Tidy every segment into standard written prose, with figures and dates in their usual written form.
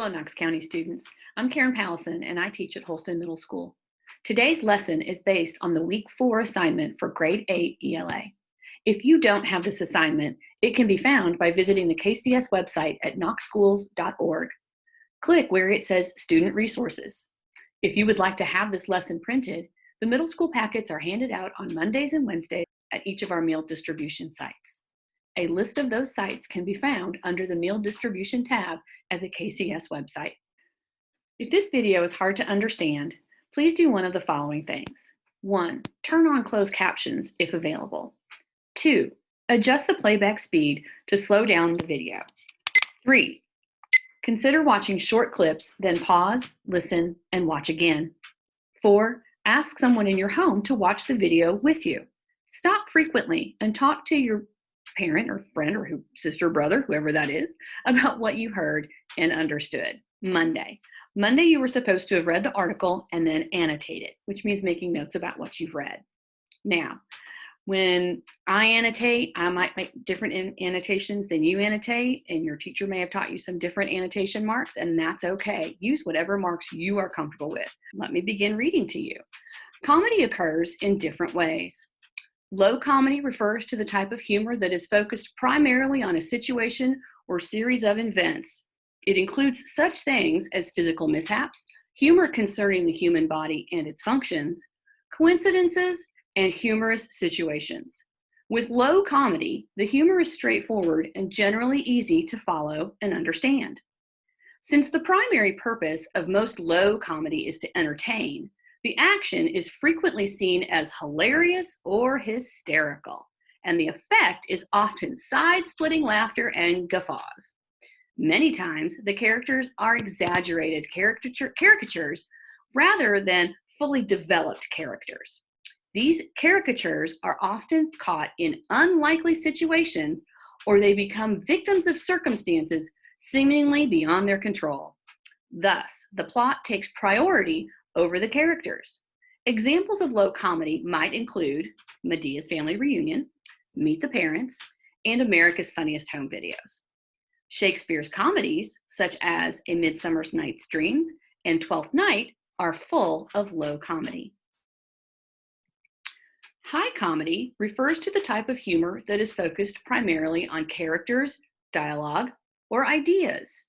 Hello, Knox County students. I'm Karen Pallison, and I teach at Holston Middle School. Today's lesson is based on the Week 4 assignment for Grade 8 ELA. If you don't have this assignment, it can be found by visiting the KCS website at knoxschools.org. Click where it says Student Resources. If you would like to have this lesson printed, the middle school packets are handed out on Mondays and Wednesdays at each of our meal distribution sites. A list of those sites can be found under the Meal Distribution tab at the KCS website. If this video is hard to understand, please do one of the following things. 1. Turn on closed captions if available. 2. Adjust the playback speed to slow down the video. 3. Consider watching short clips, then pause, listen, and watch again. 4. Ask someone in your home to watch the video with you. Stop frequently and talk to your parent or friend or sister, brother, whoever that is, about what you heard and understood. Monday, you were supposed to have read the article and then annotate it, which means making notes about what you've read. Now, when I annotate, I might make different annotations than you annotate, and your teacher may have taught you some different annotation marks, and that's okay. Use whatever marks you are comfortable with. Let me begin reading to you. Comedy occurs in different ways. Low comedy refers to the type of humor that is focused primarily on a situation or series of events. It includes such things as physical mishaps, humor concerning the human body and its functions, coincidences, and humorous situations. With low comedy, the humor is straightforward and generally easy to follow and understand. Since the primary purpose of most low comedy is to entertain, the action is frequently seen as hilarious or hysterical, and the effect is often side-splitting laughter and guffaws. Many times, the characters are exaggerated caricatures rather than fully developed characters. These caricatures are often caught in unlikely situations, or they become victims of circumstances seemingly beyond their control. Thus, the plot takes priority over the characters. Examples of low comedy might include Medea's Family Reunion, Meet the Parents, and America's Funniest Home Videos. Shakespeare's comedies, such as A Midsummer Night's Dream and Twelfth Night, are full of low comedy. High comedy refers to the type of humor that is focused primarily on characters, dialogue, or ideas.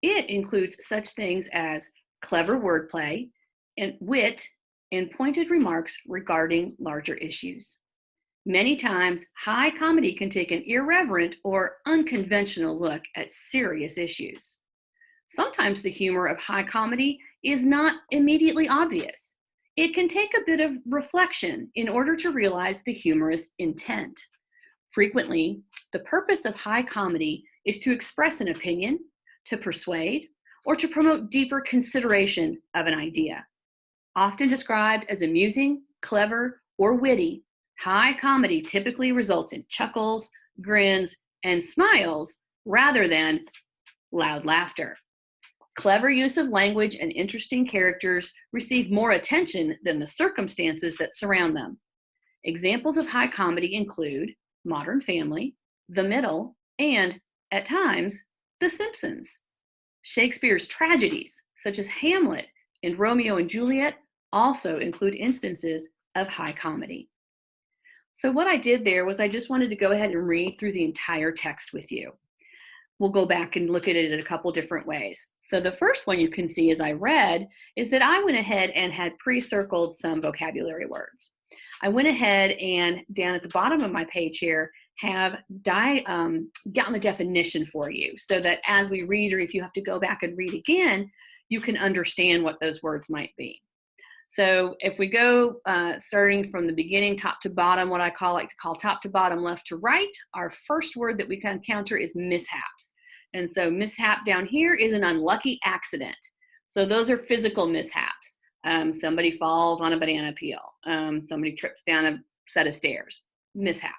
It includes such things as clever wordplay, and wit, and pointed remarks regarding larger issues. Many times, high comedy can take an irreverent or unconventional look at serious issues. Sometimes the humor of high comedy is not immediately obvious. It can take a bit of reflection in order to realize the humorous intent. Frequently, the purpose of high comedy is to express an opinion, to persuade, or to promote deeper consideration of an idea. Often described as amusing, clever, or witty, high comedy typically results in chuckles, grins, and smiles rather than loud laughter. Clever use of language and interesting characters receive more attention than the circumstances that surround them. Examples of high comedy include Modern Family, The Middle, and, at times, The Simpsons. Shakespeare's tragedies, such as Hamlet and Romeo and Juliet, also include instances of high comedy. So what I did there was I just wanted to go ahead and read through the entire text with you. We'll go back and look at it in a couple different ways. So the first one you can see as I read is that I went ahead and had pre-circled some vocabulary words. I went ahead and down at the bottom of my page here have gotten the definition for you so that as we read, or if you have to go back and read again, you can understand what those words might be. So if we go starting from the beginning, top to bottom, what I like to call top to bottom, left to right, our first word that we can encounter is mishaps. And so mishap down here is an unlucky accident. So those are physical mishaps. Somebody falls on a banana peel. Somebody trips down a set of stairs. Mishap.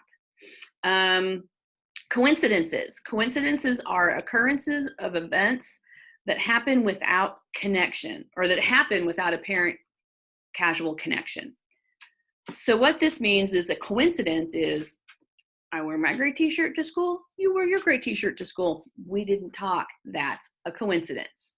Coincidences. Coincidences are occurrences of events that happen without connection, or that happen without apparent casual connection. So what this means is a coincidence is I wear my gray t-shirt to school, you wear your gray t-shirt to school. We didn't talk. That's a coincidence.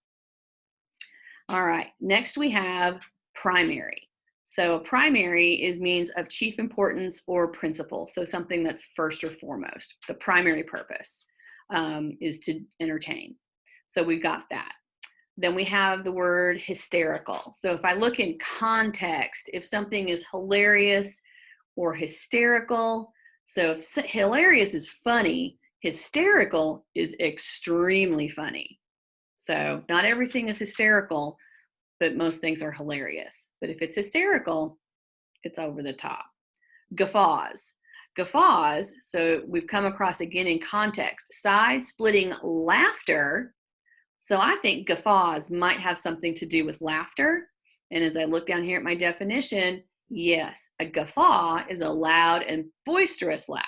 All right, next we have primary. So a primary is means of chief importance or principle. So something that's first or foremost. The primary purpose is to entertain. So we've got that. Then we have the word hysterical. So if I look in context, if something is hilarious or hysterical, so if hilarious is funny, hysterical is extremely funny. So not everything is hysterical, but most things are hilarious. But if it's hysterical, it's over the top. Guffaws. Guffaws, so we've come across again in context, side-splitting laughter. So I think guffaws might have something to do with laughter. And as I look down here at my definition, yes, a guffaw is a loud and boisterous laugh.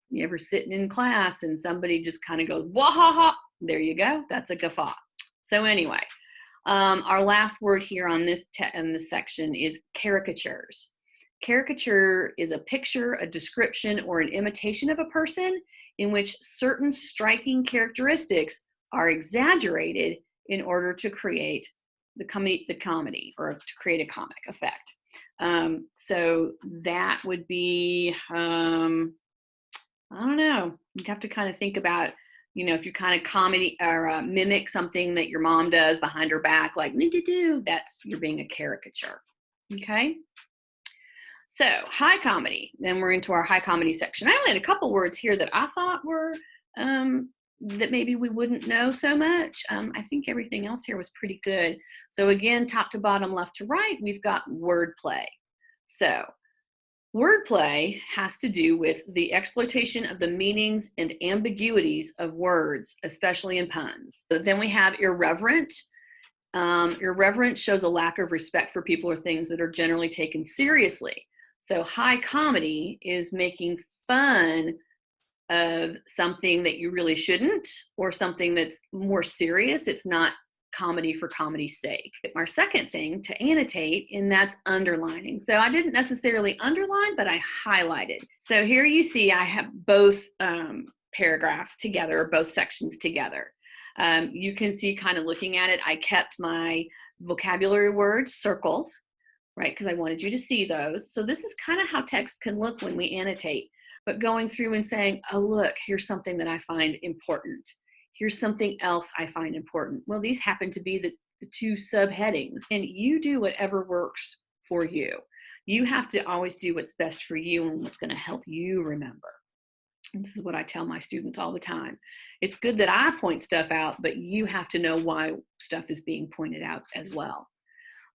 You ever sitting in class and somebody just kind of goes, wah ha ha, there you go, that's a guffaw. So anyway, our last word here on this in this section is caricatures. Caricature is a picture, a description, or an imitation of a person in which certain striking characteristics are exaggerated in order to create the comedy or to create a comic effect. So that would be, I don't know, you'd have to kind of think about, you know, if you kind of comedy or mimic something that your mom does behind her back, like, that's, you're being a caricature, okay? So high comedy, then we're into our high comedy section. I only had a couple words here that I thought were, that maybe we wouldn't know so much. I think everything else here was pretty good. So again, top to bottom, left to right, we've got wordplay. So wordplay has to do with the exploitation of the meanings and ambiguities of words, especially in puns. But then we have irreverent. Irreverent shows a lack of respect for people or things that are generally taken seriously. So high comedy is making fun of something that you really shouldn't, or something that's more serious. It's not comedy for comedy's sake. Our second thing to annotate, and that's underlining. So I didn't necessarily underline, but I highlighted. So here you see I have both paragraphs together, both sections together. You can see, kind of looking at it, I kept my vocabulary words circled, right? Because I wanted you to see those. So this is kind of how text can look when we annotate, but going through and saying, oh, look, here's something that I find important. Here's something else I find important. Well, these happen to be the two subheadings, and you do whatever works for you. You have to always do what's best for you and what's going to help you remember. And this is what I tell my students all the time. It's good that I point stuff out, but you have to know why stuff is being pointed out as well.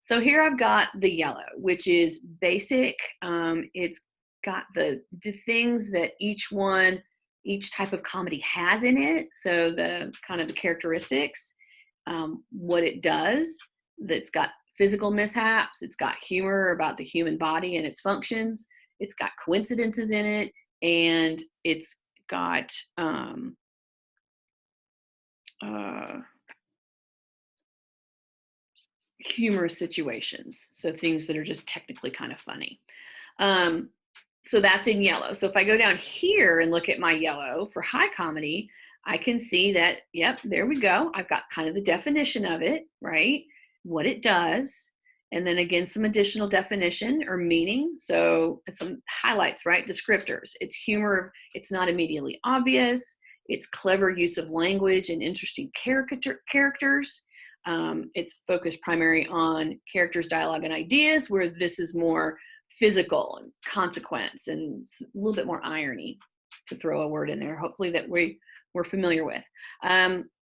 So here I've got the yellow, which is basic. It's got the things that each type of comedy has in it. So the kind of the characteristics, what it does, that's got physical mishaps, it's got humor about the human body and its functions, it's got coincidences in it, and it's got humorous situations. So things that are just technically kind of funny. So that's in yellow. So if I go down here and look at my yellow for high comedy, I can see that, yep, there we go. I've got kind of the definition of it, right? What it does. And then again, some additional definition or meaning. So some highlights, right? Descriptors. It's humor. It's not immediately obvious. It's clever use of language and interesting characters. It's focused primarily on characters, dialogue, and ideas, where this is more physical and consequence and a little bit more irony, to throw a word in there, hopefully that we're familiar with.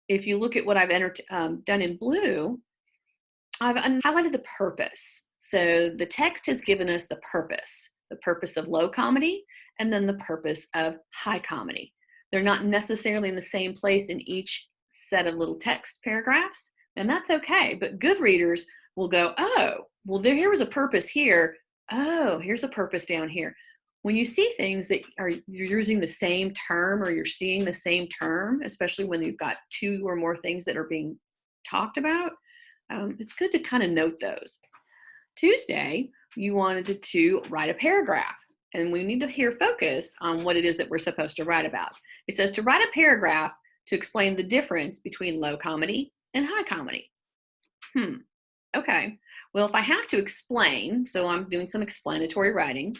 If you look at what I've done in blue, I've highlighted the purpose. So the text has given us the purpose of low comedy, and then the purpose of high comedy. They're not necessarily in the same place in each set of little text paragraphs, and that's okay. But good readers will go, oh, well, here was a purpose here. Oh, here's a purpose down here. When you see things that you're using the same term, or you're seeing the same term, especially when you've got two or more things that are being talked about, it's good to kind of note those. Tuesday, you wanted to write a paragraph, and we need to here focus on what it is that we're supposed to write about. It says to write a paragraph to explain the difference between low comedy and high comedy. Okay. Well, if I have to explain, so I'm doing some explanatory writing,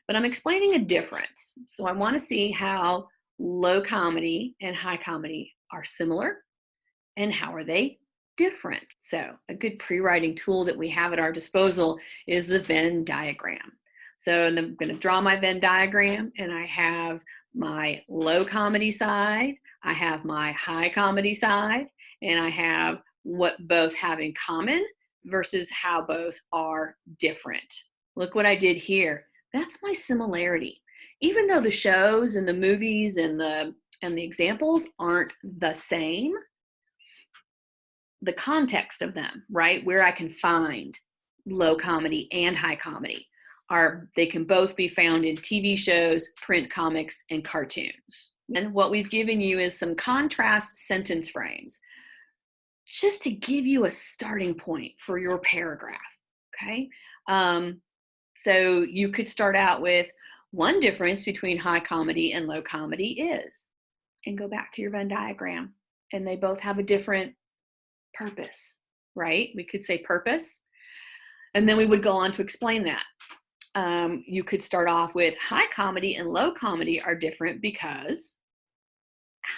but I'm explaining a difference. So I want to see how low comedy and high comedy are similar and how are they different. So a good pre-writing tool that we have at our disposal is the Venn diagram. So I'm going to draw my Venn diagram, and I have my low comedy side, I have my high comedy side, and I have what both have in common versus how both are different. Look what I did here. That's my similarity. Even though the shows and the movies and the examples aren't the same, the context of them, right, where I can find low comedy and high comedy, they can both be found in TV shows, print comics, and cartoons. And what we've given you is some contrast sentence frames just to give you a starting point for your paragraph, okay? So you could start out with, one difference between high comedy and low comedy is, and go back to your Venn diagram, and they both have a different purpose, right? We could say purpose, and then we would go on to explain that. You could start off with high comedy and low comedy are different because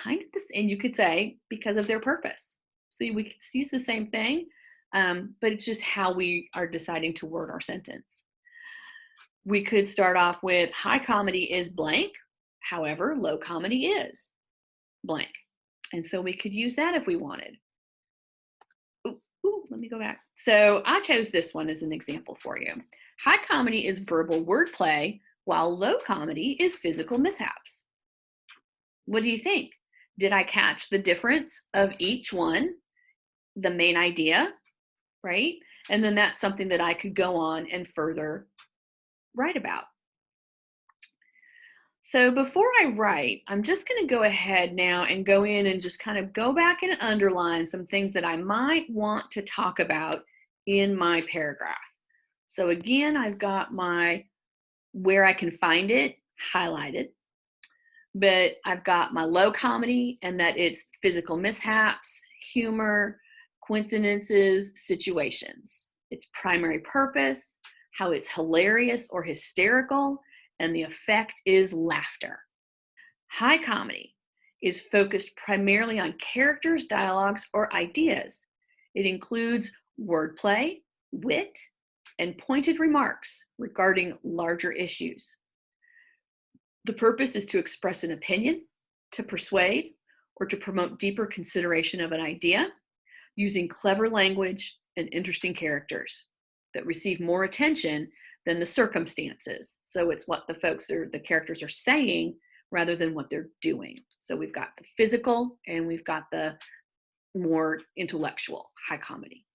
kind of this, and you could say because of their purpose. So we could use the same thing, but it's just how we are deciding to word our sentence. We could start off with high comedy is blank, however, low comedy is blank. And so we could use that if we wanted. Let me go back. So I chose this one as an example for you. High comedy is verbal wordplay, while low comedy is physical mishaps. What do you think? Did I catch the difference of each one, the main idea, right? And then that's something that I could go on and further write about. So before I write, I'm just going to go ahead now and go in and just kind of go back and underline some things that I might want to talk about in my paragraph. So again, I've got my where I can find it highlighted, but I've got my low comedy and that it's physical mishaps, humor, coincidences, situations. Its primary purpose, how it's hilarious or hysterical, and the effect is laughter. High comedy is focused primarily on characters, dialogues, or ideas. It includes wordplay, wit, and pointed remarks regarding larger issues. The purpose is to express an opinion, to persuade, or to promote deeper consideration of an idea using clever language and interesting characters that receive more attention than the circumstances. So it's what the characters are saying rather than what they're doing. So we've got the physical and we've got the more intellectual, high comedy.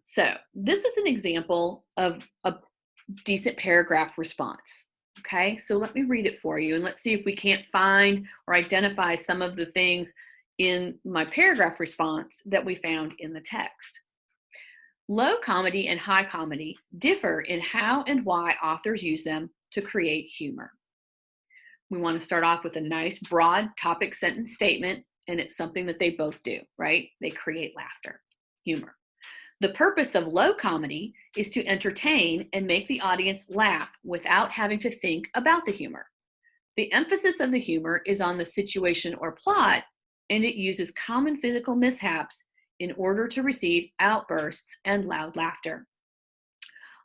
So this is an example of a decent paragraph response. Okay, so let me read it for you and let's see if we can't find or identify some of the things in my paragraph response that we found in the text. Low comedy and high comedy differ in how and why authors use them to create humor. We want to start off with a nice broad topic sentence statement, and it's something that they both do, right? They create laughter, humor. The purpose of low comedy is to entertain and make the audience laugh without having to think about the humor. The emphasis of the humor is on the situation or plot, and it uses common physical mishaps in order to receive outbursts and loud laughter.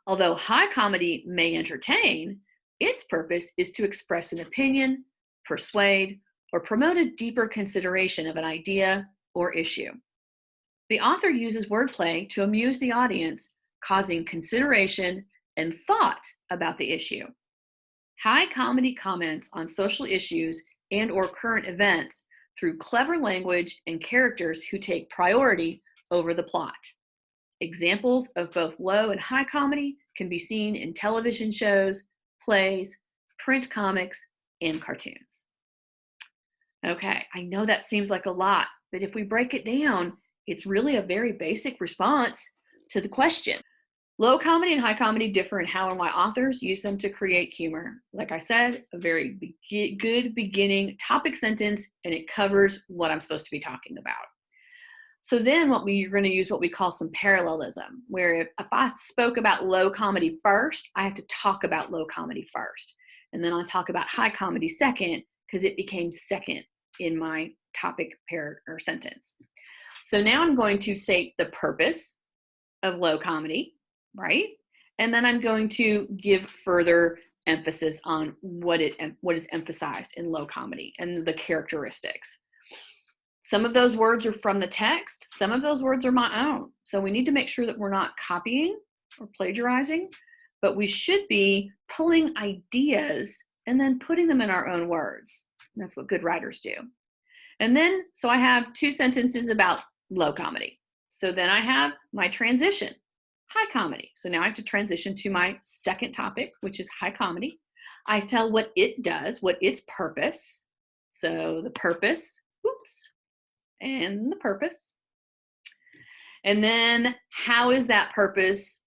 Although high comedy may entertain, its purpose is to express an opinion, persuade, or promote a deeper consideration of an idea or issue. The author uses wordplay to amuse the audience, causing consideration and thought about the issue. High comedy comments on social issues and or current events through clever language and characters who take priority over the plot. Examples of both low and high comedy can be seen in television shows, plays, print comics, and cartoons. Okay, I know that seems like a lot, but if we break it down, it's really a very basic response to the question. Low comedy and high comedy differ in how and why authors use them to create humor. Like I said, a very good beginning topic sentence, and it covers what I'm supposed to be talking about. So then you're going to use what we call some parallelism, where if I spoke about low comedy first, I have to talk about low comedy first. And then I'll talk about high comedy second, because it became second in my topic pair or sentence. So now I'm going to say the purpose of low comedy, right? And then I'm going to give further emphasis on what is emphasized in low comedy and the characteristics. Some of those words are from the text. Some of those words are my own. So we need to make sure that we're not copying or plagiarizing, but we should be pulling ideas and then putting them in our own words. And that's what good writers do. And then, so I have 2 sentences about low comedy. So then I have my transition, high comedy. So now I have to transition to my second topic, which is high comedy. I tell what it does, what its purpose. So the purpose, and the purpose. And then how is that purpose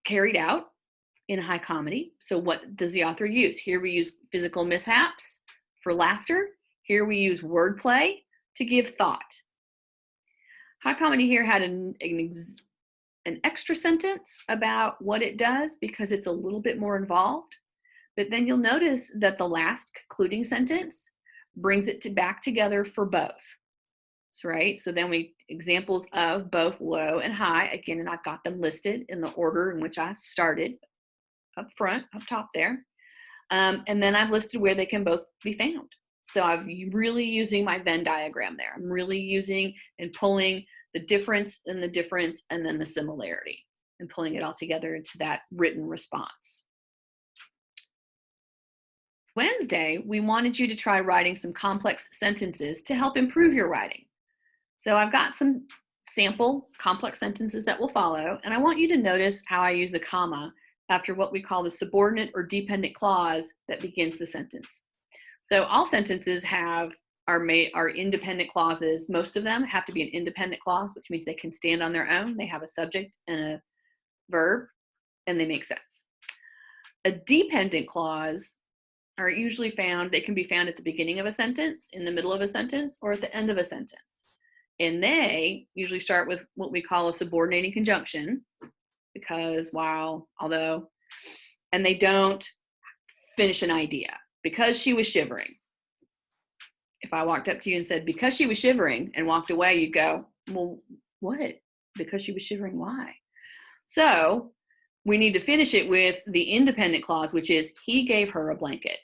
carried out in high comedy? So what does the author use? Here we use physical mishaps for laughter. Here we use wordplay to give thought. High comedy here had an extra sentence about what it does because it's a little bit more involved. But then you'll notice that the last concluding sentence brings it back together for both. So, right? So then examples of both low and high, again, and I've got them listed in the order in which I started up top there. And then I've listed where they can both be found. So I'm really using my Venn diagram there. I'm really using and pulling the difference and the difference and then the similarity and pulling it all together into that written response. Wednesday, we wanted you to try writing some complex sentences to help improve your writing. So I've got some sample complex sentences that will follow, and I want you to notice how I use the comma after what we call the subordinate or dependent clause that begins the sentence. So all sentences are independent clauses. Most of them have to be an independent clause, which means they can stand on their own. They have a subject and a verb, and they make sense. A dependent clause are usually they can be found at the beginning of a sentence, in the middle of a sentence, or at the end of a sentence. And they usually start with what we call a subordinating conjunction, because and they don't finish an idea. Because she was shivering. If I walked up to you and said, because she was shivering, and walked away, you'd go, well, what? Because she was shivering, why? So we need to finish it with the independent clause, which is he gave her a blanket.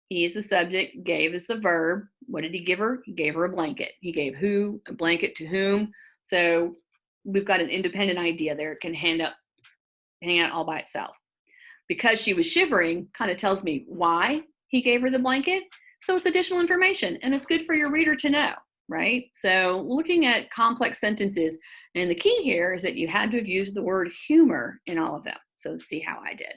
He is the subject, gave is the verb. What did he give her? He gave her a blanket. He gave who, a blanket to whom. So we've got an independent idea there. It can hang out all by itself. Because she was shivering kind of tells me why he gave her the blanket. So it's additional information, and it's good for your reader to know, right? So looking at complex sentences, and the key here is that you had to have used the word humor in all of them. So let's see how I did.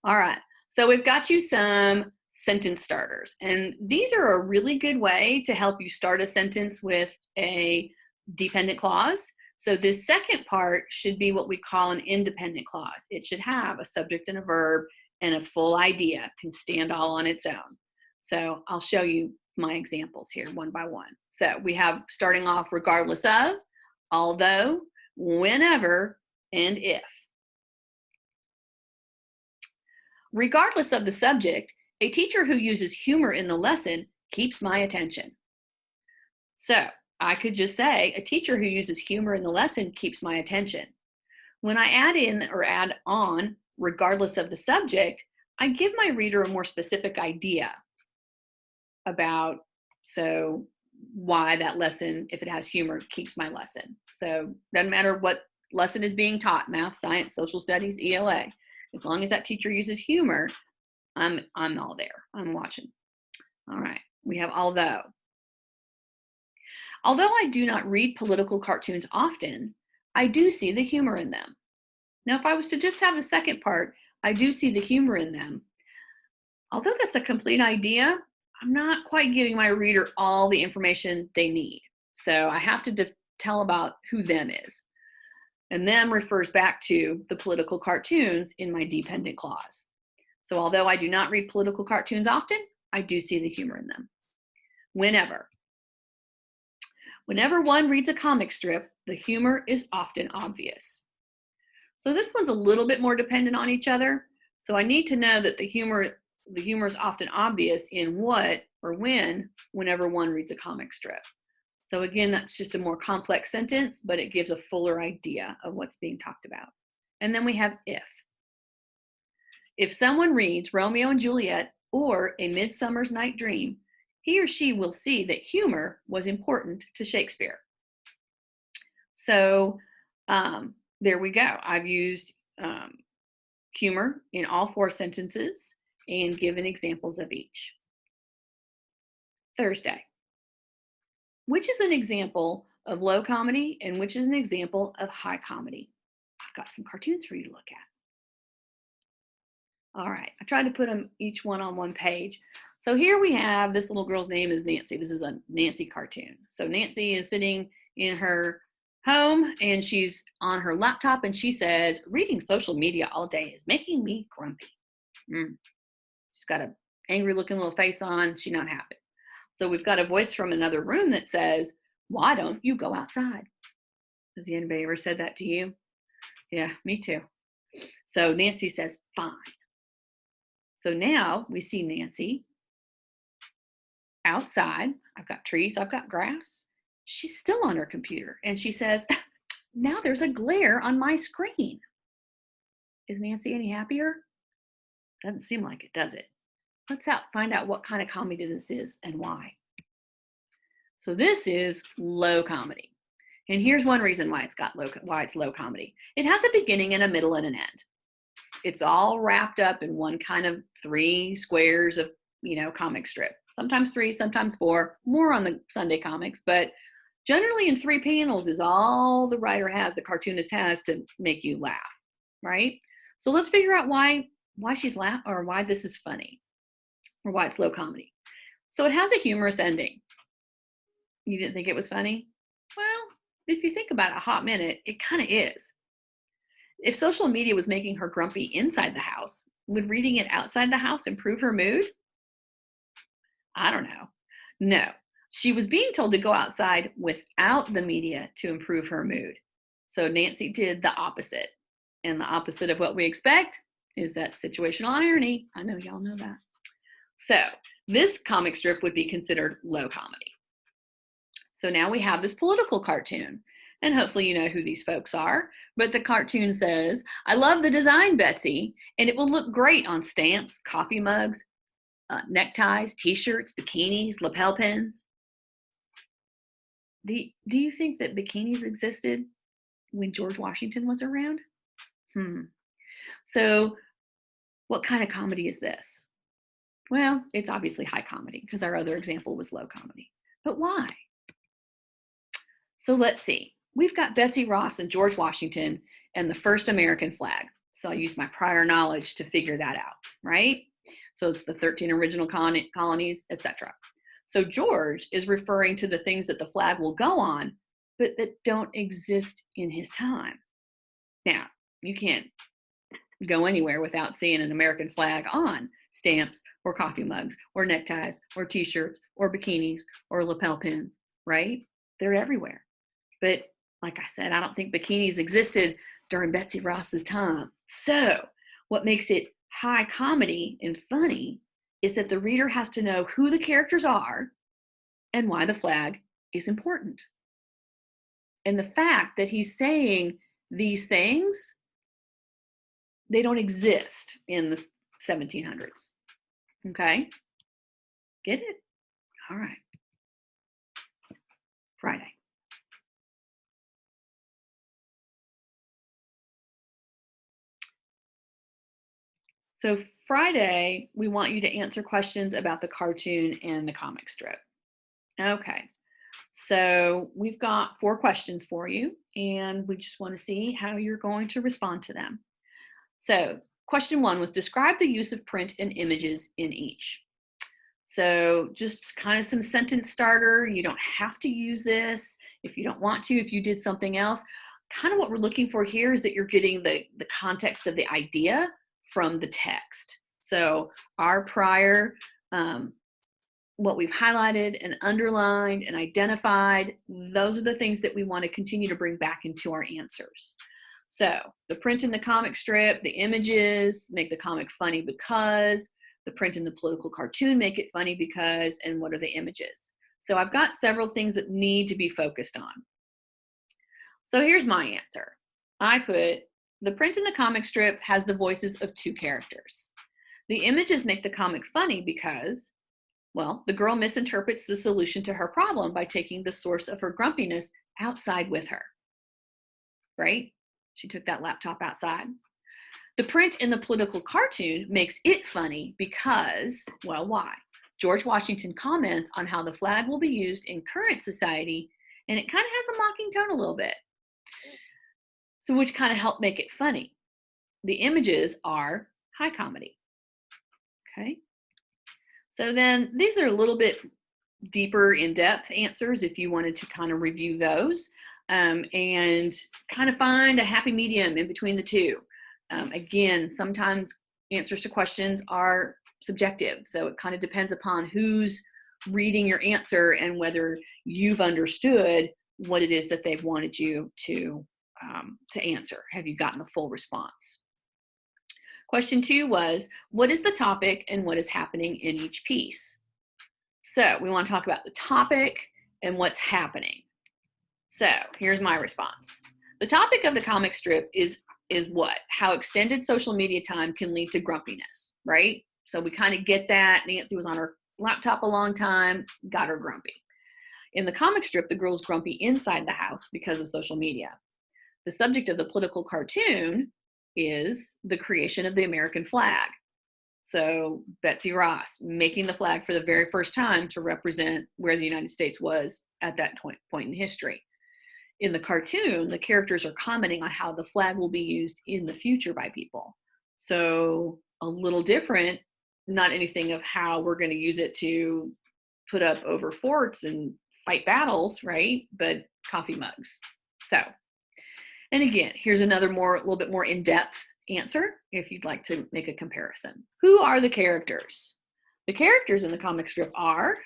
All right, so we've got you some sentence starters, and these are a really good way to help you start a sentence with a dependent clause. So this second part should be what we call an independent clause. It should have a subject and a verb and a full idea, can stand all on its own. So I'll show you my examples here one by one. So we have starting off regardless of, although, whenever, and if. Regardless of the subject, a teacher who uses humor in the lesson keeps my attention. So I could just say, a teacher who uses humor in the lesson keeps my attention. When I add in or add on, regardless of the subject, I give my reader a more specific idea about, so why that lesson, if it has humor, keeps my lesson. So doesn't matter what lesson is being taught, math, science, social studies, ELA. As long as that teacher uses humor, I'm all there. I'm watching. All right, we have although. Although I do not read political cartoons often, I do see the humor in them. Now, if I was to just have the second part, I do see the humor in them. Although that's a complete idea, I'm not quite giving my reader all the information they need. So I have to tell about who them is. And them refers back to the political cartoons in my dependent clause. So although I do not read political cartoons often, I do see the humor in them. Whenever. Whenever one reads a comic strip, the humor is often obvious. So this one's a little bit more dependent on each other. So I need to know that the humor is often obvious in what or whenever one reads a comic strip. So again, that's just a more complex sentence, but it gives a fuller idea of what's being talked about. And then we have if. If someone reads Romeo and Juliet or A Midsummer's Night Dream, he or she will see that humor was important to Shakespeare. So there we go. I've used humor in all 4 sentences and given examples of each. Thursday. Which is an example of low comedy and which is an example of high comedy? I've got some cartoons for you to look at. All right, I tried to put them each one on one page. So here we have, this little girl's name is Nancy. This is a Nancy cartoon. So Nancy is sitting in her home and she's on her laptop and she says, reading social media all day is making me grumpy. She's got an angry looking little face on. She's not happy. So we've got a voice from another room that says, why don't you go outside? Has anybody ever said that to you? Yeah, me too. So Nancy says, fine. So now we see Nancy outside. I've got trees, I've got grass. She's still on her computer and she says, now there's a glare on my screen. Is Nancy any happier? Doesn't seem like it, does it? Let's find out what kind of comedy this is and why. So this is low comedy. And here's one reason why it's low comedy. It has a beginning and a middle and an end. It's all wrapped up in one kind of 3 squares of, comic strip. Sometimes 3, sometimes 4, more on the Sunday comics, but generally in 3 panels is all the writer has, the cartoonist has to make you laugh, right? So let's figure out why she's laughing or why this is funny or why it's low comedy. So it has a humorous ending. You didn't think it was funny? Well, if you think about it a hot minute, it kind of is. If social media was making her grumpy inside the house, would reading it outside the house improve her mood? I don't know. No, she was being told to go outside without the media to improve her mood. So Nancy did the opposite. And the opposite of what we expect is that situational irony. I know y'all know that. So this comic strip would be considered low comedy. So now we have this political cartoon. And hopefully you know who these folks are. But the cartoon says, I love the design, Betsy, and it will look great on stamps, coffee mugs, neckties, t-shirts, bikinis, lapel pins. Do you think that bikinis existed when George Washington was around? So what kind of comedy is this? Well, it's obviously high comedy because our other example was low comedy. But why? So let's see. We've got Betsy Ross and George Washington and the first American flag. So I used my prior knowledge to figure that out, right? So it's the 13 original colonies, etc. So George is referring to the things that the flag will go on, but that don't exist in his time. Now, you can't go anywhere without seeing an American flag on stamps or coffee mugs or neckties or t-shirts or bikinis or lapel pins, right? They're everywhere. But like I said, I don't think bikinis existed during Betsy Ross's time. So what makes it high comedy and funny is that the reader has to know who the characters are and why the flag is important. And the fact that he's saying these things, they don't exist in the 1700s. Okay? Get it? All right. Friday. So Friday, we want you to answer questions about the cartoon and the comic strip. Okay, so we've got 4 questions for you, and we just want to see how you're going to respond to them. So question 1 was describe the use of print and images in each. So just kind of some sentence starter. You don't have to use this if you don't want to, if you did something else. Kind of what we're looking for here is that you're getting the context of the idea from the text. So our prior what we've highlighted and underlined and identified, those are the things that we want to continue to bring back into our answers. So the print in the comic strip, the images make the comic funny because, the print in the political cartoon make it funny because, and what are the images? So I've got several things that need to be focused on. So here's my answer. I put, the print in the comic strip has the voices of 2 characters. The images make the comic funny because, well, the girl misinterprets the solution to her problem by taking the source of her grumpiness outside with her, right? She took that laptop outside. The print in the political cartoon makes it funny because, well, why? George Washington comments on how the flag will be used in current society, and it kind of has a mocking tone a little bit. So which kind of help make it funny. The images are high comedy. Okay. So then these are a little bit deeper in-depth answers if you wanted to kind of review those and kind of find a happy medium in between the two. Again, sometimes answers to questions are subjective, so it kind of depends upon who's reading your answer and whether you've understood what it is that they've wanted you to answer. Have you gotten the full response? Question 2 was, what is the topic and what is happening in each piece? So we want to talk about the topic and what's happening. So here's my response. The topic of the comic strip is what? How extended social media time can lead to grumpiness, right? So we kind of get that. Nancy was on her laptop a long time, got her grumpy. In the comic strip, the girl's grumpy inside the house because of social media. The subject of the political cartoon is the creation of the American flag. So Betsy Ross making the flag for the very first time to represent where the United States was at that point in history. In the cartoon, the characters are commenting on how the flag will be used in the future by people. So a little different, not anything of how we're going to use it to put up over forts and fight battles, right? But coffee mugs. So, and again, here's another a little bit more in-depth answer if you'd like to make a comparison. Who are the characters? The characters in the comic strip are,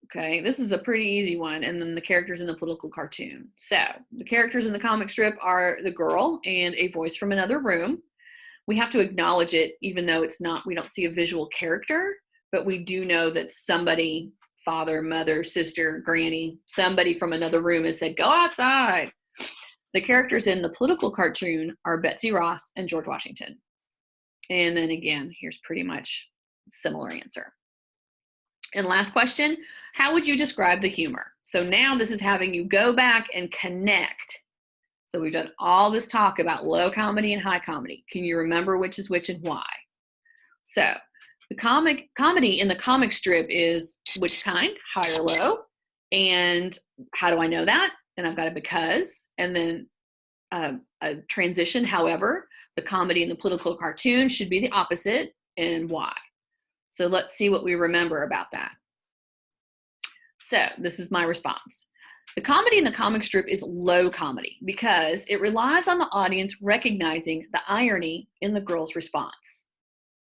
okay, this is a pretty easy one, and then the characters in the political cartoon. So the characters in the comic strip are the girl and a voice from another room. We have to acknowledge it, even though it's not, we don't see a visual character, but we do know that somebody, father, mother, sister, granny, somebody from another room has said, go outside. The characters in the political cartoon are Betsy Ross and George Washington. And then again, here's pretty much a similar answer. And last question, how would you describe the humor? So now this is having you go back and connect. So we've done all this talk about low comedy and high comedy. Can you remember which is which and why? So the comedy in the comic strip is which kind, high or low? And how do I know that? And I've got a because, and then a transition. However, the comedy in the political cartoon should be the opposite, and why? So let's see what we remember about that. So this is my response. The comedy in the comic strip is low comedy because it relies on the audience recognizing the irony in the girl's response,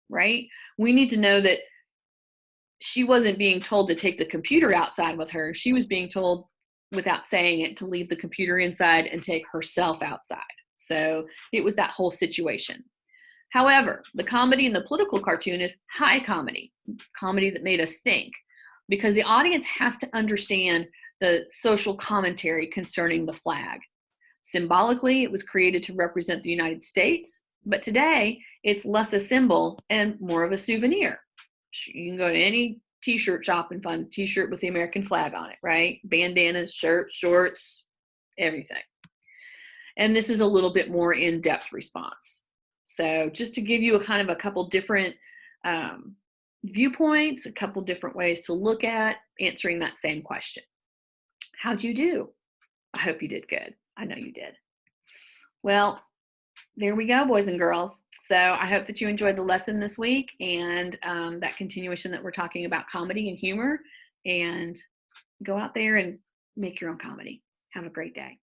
right? We need to know that she wasn't being told to take the computer outside with her. She was being told, without saying it, to leave the computer inside and take herself outside. So it was that whole situation. However, the comedy in the political cartoon is high comedy, comedy that made us think, because the audience has to understand the social commentary concerning the flag. Symbolically, it was created to represent the United States, but today it's less a symbol and more of a souvenir. You can go to any t-shirt shop and find a t-shirt with the American flag on it, right? Bandanas, shirts, shorts, everything. And this is a little bit more in-depth response. So just to give you a couple different viewpoints, a couple different ways to look at answering that same question. How'd you do? I hope you did good. I know you did. Well, there we go, boys and girls. So I hope that you enjoyed the lesson this week and that continuation that we're talking about comedy and humor, and go out there and make your own comedy. Have a great day.